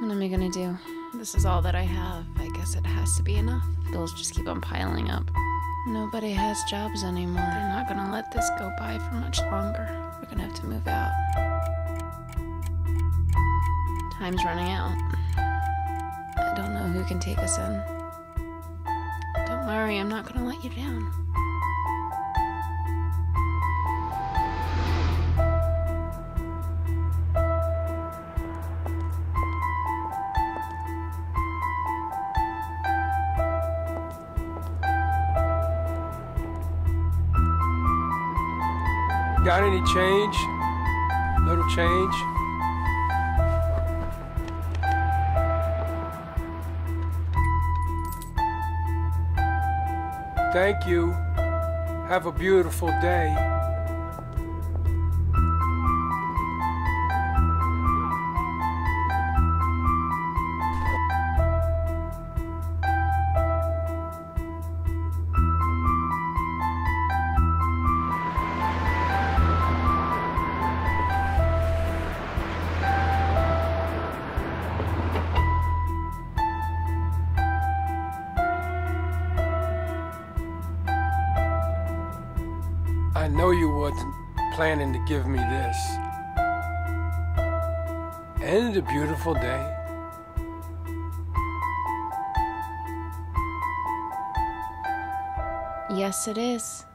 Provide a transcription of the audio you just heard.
What am I gonna do? This is all that I have. I guess it has to be enough. Bills just keep on piling up. Nobody has jobs anymore. They're not gonna let this go by for much longer. We're gonna have to move out. Time's running out. I don't know who can take us in. Don't worry, I'm not gonna let you down. Got any change? Little change? Thank you. Have a beautiful day. I know you wasn't planning to give me this. Ain't it a beautiful day? Yes, it is.